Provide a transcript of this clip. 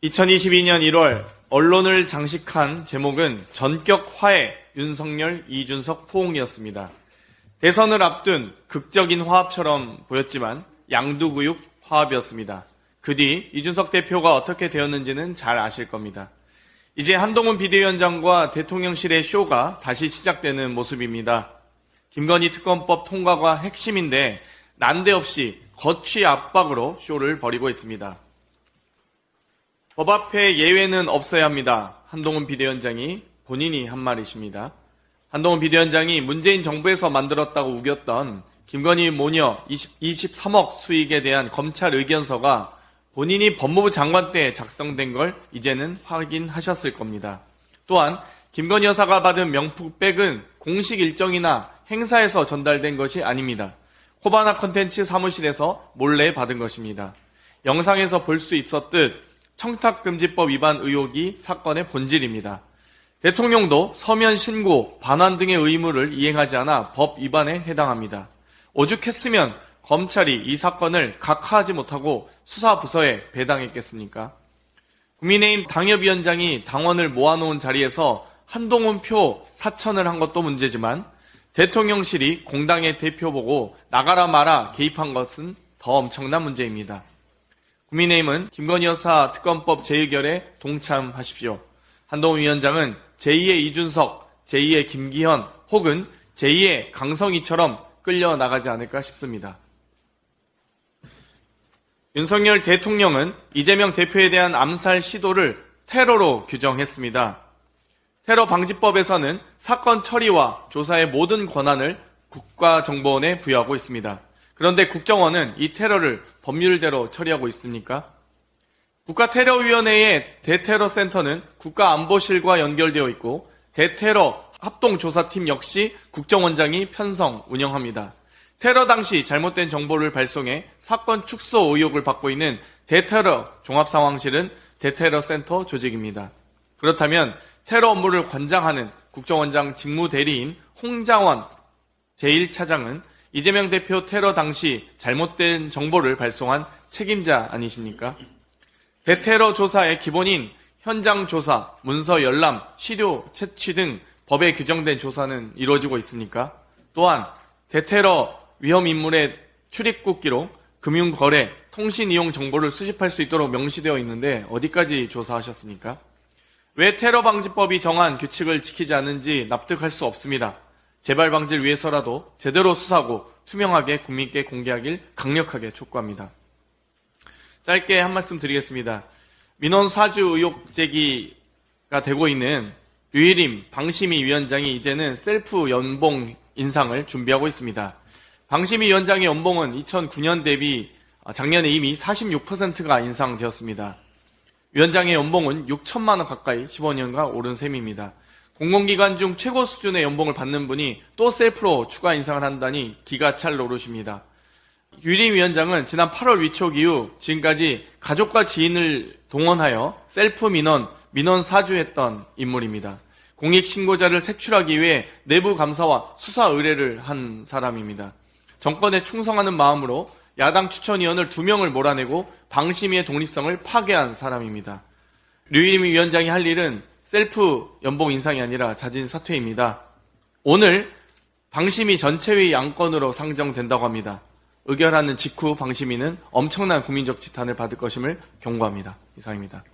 2022년 1월 언론을 장식한 제목은 전격 화해 윤석열, 이준석 포옹이었습니다. 대선을 앞둔 극적인 화합처럼 보였지만 양두구육 화합이었습니다. 그 뒤 이준석 대표가 어떻게 되었는지는 잘 아실 겁니다. 이제 한동훈 비대위원장과 대통령실의 쇼가 다시 시작되는 모습입니다. 김건희 특검법 통과가 핵심인데 난데없이 거취 압박으로 쇼를 벌이고 있습니다. 법 앞에 예외는 없어야 합니다. 한동훈 비대위원장이 본인이 한 말이십니다. 한동훈 비대위원장이 문재인 정부에서 만들었다고 우겼던 김건희 모녀 23억 수익에 대한 검찰 의견서가 본인이 법무부 장관 때 작성된 걸 이제는 확인하셨을 겁니다. 또한 김건희 여사가 받은 명품백은 공식 일정이나 행사에서 전달된 것이 아닙니다. 코바나 컨텐츠 사무실에서 몰래 받은 것입니다. 영상에서 볼 수 있었듯 청탁금지법 위반 의혹이 사건의 본질입니다. 대통령도 서면 신고, 반환 등의 의무를 이행하지 않아 법 위반에 해당합니다. 오죽했으면 검찰이 이 사건을 각하하지 못하고 수사부서에 배당했겠습니까? 국민의힘 당협위원장이 당원을 모아놓은 자리에서 한동훈 표 사천을 한 것도 문제지만 대통령실이 공당의 대표 보고 나가라 마라 개입한 것은 더 엄청난 문제입니다. 국민의힘은 김건희 여사 특검법 재의결에 동참하십시오. 한동훈 위원장은 제2의 이준석, 제2의 김기현 혹은 제2의 강성희처럼 끌려나가지 않을까 싶습니다. 윤석열 대통령은 이재명 대표에 대한 암살 시도를 테러로 규정했습니다. 테러방지법에서는 사건 처리와 조사의 모든 권한을 국가정보원에 부여하고 있습니다. 그런데 국정원은 이 테러를 법률대로 처리하고 있습니까? 국가테러위원회의 대테러센터는 국가안보실과 연결되어 있고 대테러 합동조사팀 역시 국정원장이 편성 운영합니다. 테러 당시 잘못된 정보를 발송해 사건 축소 의혹을 받고 있는 대테러 종합상황실은 대테러센터 조직입니다. 그렇다면 테러 업무를 관장하는 국정원장 직무대리인 홍장원 제1차장은 이재명 대표 테러 당시 잘못된 정보를 발송한 책임자 아니십니까? 대테러 조사의 기본인 현장 조사, 문서 열람, 시료 채취 등 법에 규정된 조사는 이루어지고 있습니까? 또한 대테러 위험 인물의 출입국 기록, 금융거래, 통신 이용 정보를 수집할 수 있도록 명시되어 있는데 어디까지 조사하셨습니까? 왜 테러방지법이 정한 규칙을 지키지 않는지 납득할 수 없습니다. 재발 방지를 위해서라도 제대로 수사하고 투명하게 국민께 공개하길 강력하게 촉구합니다. 짧게 한 말씀 드리겠습니다. 민원 사주 의혹 제기가 되고 있는 류일임 방심위 위원장이 이제는 셀프 연봉 인상을 준비하고 있습니다. 방심위 위원장의 연봉은 2009년 대비 작년에 이미 46%가 인상되었습니다. 위원장의 연봉은 6천만 원 가까이 15년간 오른 셈입니다. 공공기관 중 최고 수준의 연봉을 받는 분이 또 셀프로 추가 인상을 한다니 기가 찰 노릇입니다. 유림 위원장은 지난 8월 위촉 이후 지금까지 가족과 지인을 동원하여 셀프 민원 사주했던 인물입니다. 공익신고자를 색출하기 위해 내부 감사와 수사 의뢰를 한 사람입니다. 정권에 충성하는 마음으로 야당 추천위원을 2명을 몰아내고 방심위의 독립성을 파괴한 사람입니다. 류일임 위원장이 할 일은 셀프 연봉 인상이 아니라 자진 사퇴입니다. 오늘 방심위 전체회의 안건으로 상정된다고 합니다. 의결하는 직후 방심위는 엄청난 국민적 지탄을 받을 것임을 경고합니다. 이상입니다.